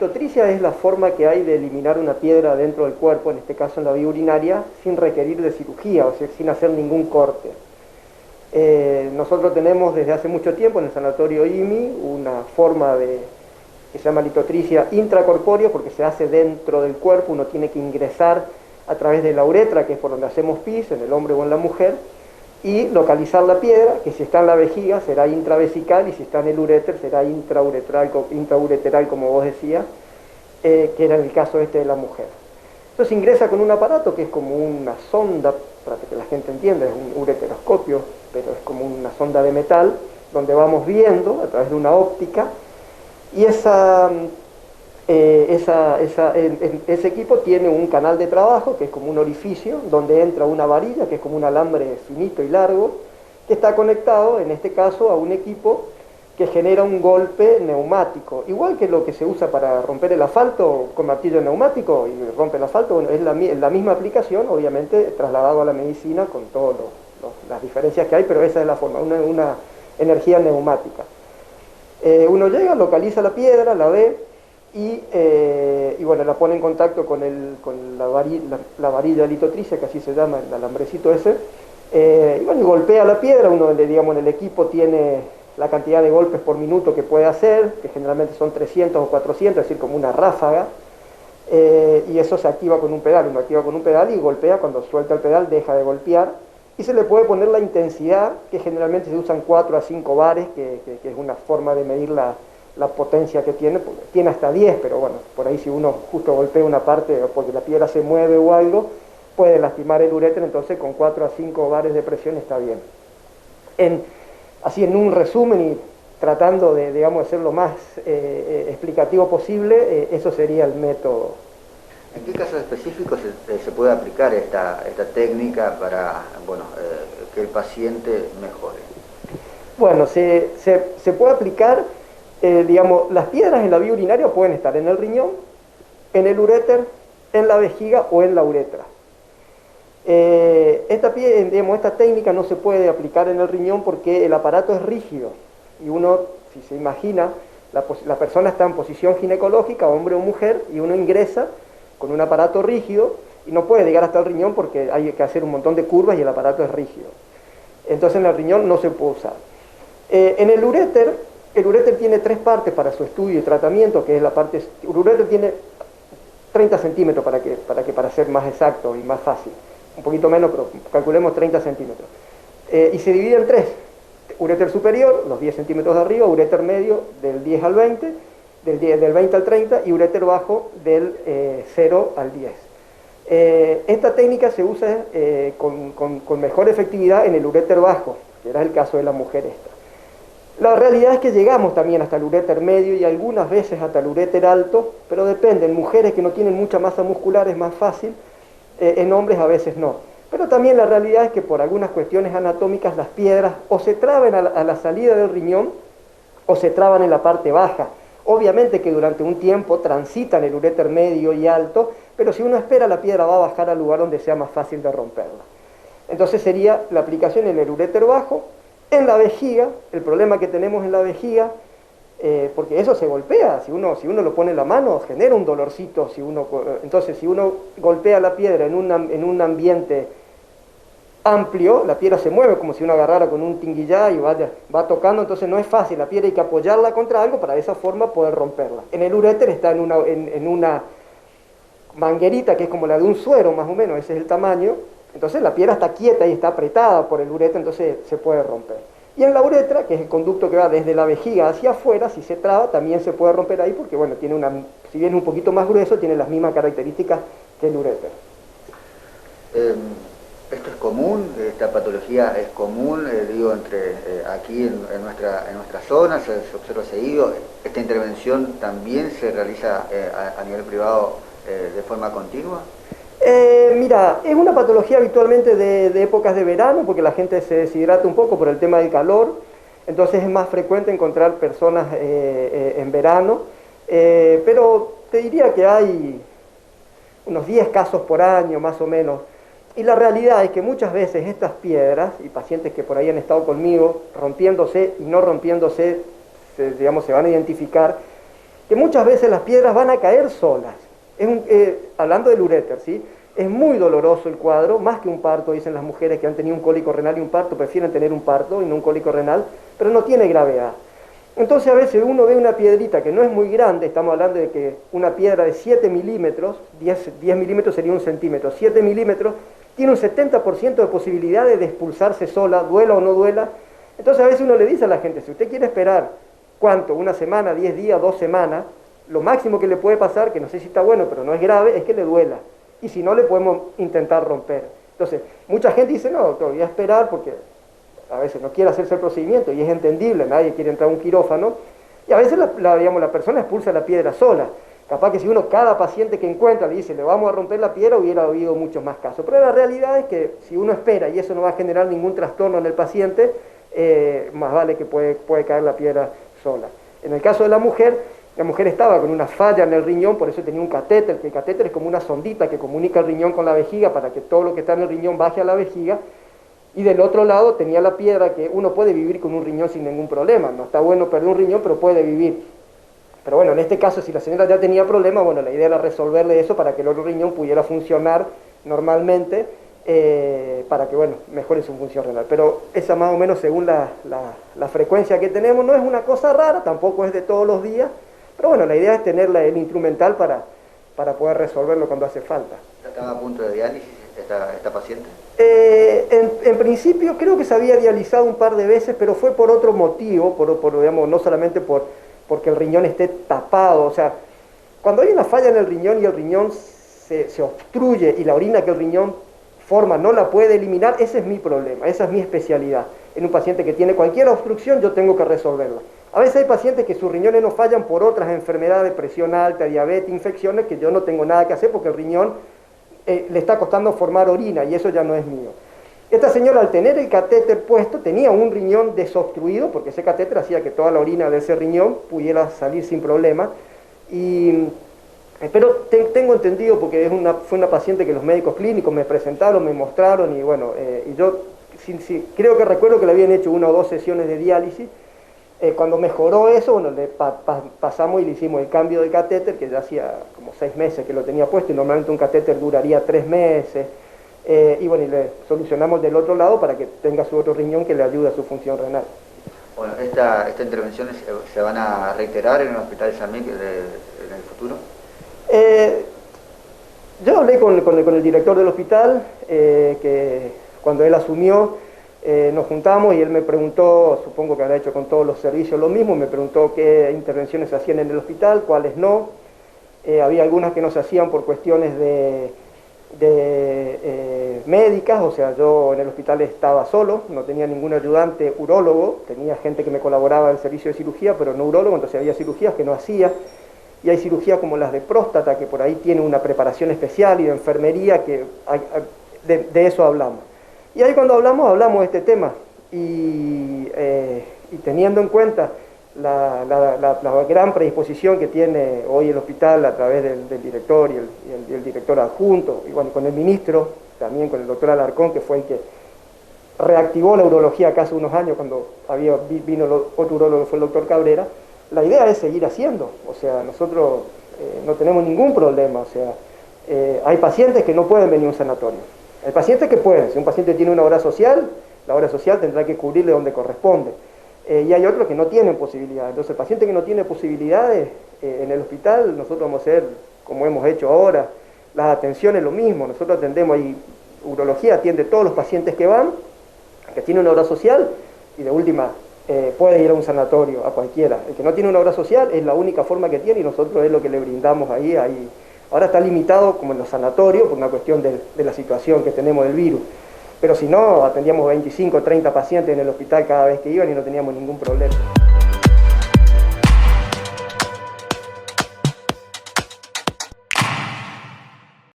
litotricia es la forma que hay de eliminar una piedra dentro del cuerpo, en este caso en la vía urinaria, sin requerir de cirugía, o sea, sin hacer ningún corte. Nosotros tenemos desde hace mucho tiempo en el sanatorio IMI una forma que se llama litotricia intracorpórea, porque se hace dentro del cuerpo, uno tiene que ingresar a través de la uretra, que es por donde hacemos pis, en el hombre o en la mujer, y localizar la piedra, que si está en la vejiga será intravesical y si está en el uréter será intraureteral, como vos decías, que era el caso este de la mujer. Entonces ingresa con un aparato que es como una sonda, para que la gente entienda, es un ureteroscopio, pero es como una sonda de metal, donde vamos viendo a través de una óptica, y ese equipo tiene un canal de trabajo que es como un orificio donde entra una varilla que es como un alambre finito y largo que está conectado en este caso a un equipo que genera un golpe neumático, igual que lo que se usa para romper el asfalto con martillo neumático y rompe el asfalto. Bueno, es la misma aplicación, obviamente trasladado a la medicina con todas las diferencias que hay, pero esa es la forma, una energía neumática. Uno llega, localiza la piedra, la ve y bueno, la pone en contacto con la varilla litotricia, que así se llama, el alambrecito ese, y bueno, y golpea la piedra. Uno, digamos, en el equipo tiene la cantidad de golpes por minuto que puede hacer, que generalmente son 300 o 400, es decir, como una ráfaga, y eso se activa con un pedal. Uno activa con un pedal y golpea, cuando suelta el pedal deja de golpear, y se le puede poner la intensidad, que generalmente se usan 4 a 5 bares, que es una forma de medir la potencia que tiene. Tiene hasta 10, pero bueno, por ahí si uno justo golpea una parte porque la piedra se mueve o algo, puede lastimar el uréter, entonces con 4 a 5 bares de presión está bien. Así en un resumen y tratando de, digamos, ser lo más explicativo posible, eso sería el método. ¿En qué casos específicos se puede aplicar esta técnica para que el paciente mejore? Bueno, se puede aplicar, digamos, las piedras en la vía urinaria pueden estar en el riñón, en el uréter, en la vejiga o en la uretra. Esta técnica no se puede aplicar en el riñón porque el aparato es rígido y uno, si se imagina, la persona está en posición ginecológica, hombre o mujer, y uno ingresa con un aparato rígido y no puede llegar hasta el riñón porque hay que hacer un montón de curvas y el aparato es rígido. Entonces en el riñón no se puede usar. En el uréter tiene 3 partes para su estudio y tratamiento, que es la parte... El uréter tiene 30 centímetros para ser más exacto y más fácil. Un poquito menos, pero calculemos 30 centímetros. Y se divide en 3. Uréter superior, los 10 centímetros de arriba, uréter medio del 10 al 20, del 20 al 30, y uréter bajo del 0 al 10. Esta técnica se usa con mejor efectividad en el uréter bajo, que era el caso de la mujer esta. La realidad es que llegamos también hasta el uréter medio y algunas veces hasta el uréter alto, pero depende. En mujeres que no tienen mucha masa muscular es más fácil, en hombres a veces no. Pero también la realidad es que por algunas cuestiones anatómicas las piedras o se traban a la salida del riñón o se traban en la parte baja. Obviamente que durante un tiempo transitan el uréter medio y alto, pero si uno espera, la piedra va a bajar al lugar donde sea más fácil de romperla. Entonces sería la aplicación en el uréter bajo, en la vejiga. El problema que tenemos en la vejiga, porque eso se golpea, si uno lo pone en la mano genera un dolorcito. Entonces si uno golpea la piedra en un ambiente amplio, la piedra se mueve como si uno agarrara con un tinguillá y va tocando, entonces no es fácil. La piedra hay que apoyarla contra algo para de esa forma poder romperla. En el uréter está en una manguerita que es como la de un suero más o menos, ese es el tamaño. Entonces la piedra está quieta y está apretada por el uréter, entonces se puede romper. Y en la uretra, que es el conducto que va desde la vejiga hacia afuera, si se traba también se puede romper ahí porque, bueno, si bien es un poquito más grueso, tiene las mismas características que el uréter. ¿Esto es común? ¿Esta patología es común, aquí en nuestra zona? ¿Se observa seguido? ¿Esta intervención también se realiza a nivel privado de forma continua? Mira, es una patología habitualmente de épocas de verano, porque la gente se deshidrata un poco por el tema del calor, entonces es más frecuente encontrar personas en verano, pero te diría que hay unos 10 casos por año más o menos. Y la realidad es que muchas veces estas piedras, y pacientes que por ahí han estado conmigo, rompiéndose y no rompiéndose, se van a identificar, que muchas veces las piedras van a caer solas. Hablando del uréter, ¿sí? Es muy doloroso el cuadro, más que un parto, dicen las mujeres que han tenido un cólico renal y un parto, prefieren tener un parto y no un cólico renal, pero no tiene gravedad. Entonces a veces uno ve una piedrita que no es muy grande, estamos hablando de que una piedra de 7 milímetros, 10 milímetros sería 1 centímetro, 7 milímetros, tiene un 70% de posibilidades de expulsarse sola, duela o no duela. Entonces a veces uno le dice a la gente, si usted quiere esperar, ¿cuánto? Una semana, 10 días, 2 semanas, lo máximo que le puede pasar, que no sé si está bueno, pero no es grave, es que le duela. Y si no, le podemos intentar romper. Entonces, mucha gente dice, no, doctor, voy a esperar porque a veces no quiere hacerse el procedimiento y es entendible, nadie quiere entrar a un quirófano. Y a veces la persona expulsa la piedra sola. Capaz que si uno, cada paciente que encuentra, le dice, le vamos a romper la piedra, hubiera habido muchos más casos. Pero la realidad es que si uno espera y eso no va a generar ningún trastorno en el paciente, más vale que puede caer la piedra sola. En el caso de la mujer estaba con una falla en el riñón, por eso tenía un catéter, que el catéter es como una sondita que comunica el riñón con la vejiga para que todo lo que está en el riñón baje a la vejiga, y del otro lado tenía la piedra, que uno puede vivir con un riñón sin ningún problema, no está bueno perder un riñón, pero puede vivir. Pero bueno, en este caso, si la señora ya tenía problemas, bueno, la idea era resolverle eso para que el otro riñón pudiera funcionar normalmente, para que, bueno, mejore su función renal. Pero esa más o menos según la frecuencia que tenemos, no es una cosa rara, tampoco es de todos los días, pero bueno, la idea es tener el instrumental para poder resolverlo cuando hace falta. ¿Estaba a punto de diálisis esta paciente? En principio creo que se había dializado un par de veces, pero fue por otro motivo, digamos, no solamente porque el riñón esté tapado. O sea, cuando hay una falla en el riñón y el riñón se obstruye y la orina que el riñón forma no la puede eliminar, ese es mi problema, esa es mi especialidad. En un paciente que tiene cualquier obstrucción, yo tengo que resolverla. A veces hay pacientes que sus riñones no fallan por otras enfermedades, presión alta, diabetes, infecciones, que yo no tengo nada que hacer porque el riñón le está costando formar orina y eso ya no es mío. Esta señora, al tener el catéter puesto, tenía un riñón desobstruido, porque ese catéter hacía que toda la orina de ese riñón pudiera salir sin problema. Pero tengo entendido, porque fue una paciente que los médicos clínicos me presentaron, me mostraron, y bueno, y yo creo que recuerdo que le habían hecho 1 o 2 sesiones de diálisis. Cuando mejoró eso, bueno, le pasamos y le hicimos el cambio de catéter, que ya hacía como 6 meses que lo tenía puesto, y normalmente un catéter duraría 3 meses. Y bueno, y le solucionamos del otro lado para que tenga su otro riñón que le ayude a su función renal. Bueno, ¿estas intervenciones se van a reiterar en el Hospital de San Miguel en el futuro? Yo hablé con el director del hospital, que cuando él asumió, nos juntamos y él me preguntó, supongo que habrá hecho con todos los servicios lo mismo, me preguntó qué intervenciones se hacían en el hospital, cuáles no. Había algunas que no se hacían por cuestiones médicas, o sea, yo en el hospital estaba solo, no tenía ningún ayudante urólogo, tenía gente que me colaboraba en el servicio de cirugía, pero no urólogo, entonces había cirugías que no hacía, y hay cirugías como las de próstata, que por ahí tiene una preparación especial, y de enfermería, que de eso hablamos. Y ahí cuando hablamos de este tema, y teniendo en cuenta la gran predisposición que tiene hoy el hospital a través del director y el director adjunto, y bueno, con el ministro, también con el doctor Alarcón, que fue el que reactivó la urología acá hace unos años, cuando vino otro urólogo, fue el doctor Cabrera. La idea es seguir haciendo, o sea, nosotros no tenemos ningún problema, o sea, hay pacientes que no pueden venir a un sanatorio, hay pacientes que pueden. Si un paciente tiene una obra social, la obra social tendrá que cubrirle donde corresponde. Y hay otros que no tienen posibilidades. Entonces, el paciente que no tiene posibilidades en el hospital, nosotros vamos a hacer, como hemos hecho ahora, las atenciones lo mismo. Nosotros atendemos ahí, urología atiende todos los pacientes que van, que tienen una obra social, y de última puede ir a un sanatorio, a cualquiera. El que no tiene una obra social es la única forma que tiene, y nosotros es lo que le brindamos ahí. Ahora está limitado, como en los sanatorios, por una cuestión de la situación que tenemos del virus. Pero si no, atendíamos 25 o 30 pacientes en el hospital cada vez que iban y no teníamos ningún problema.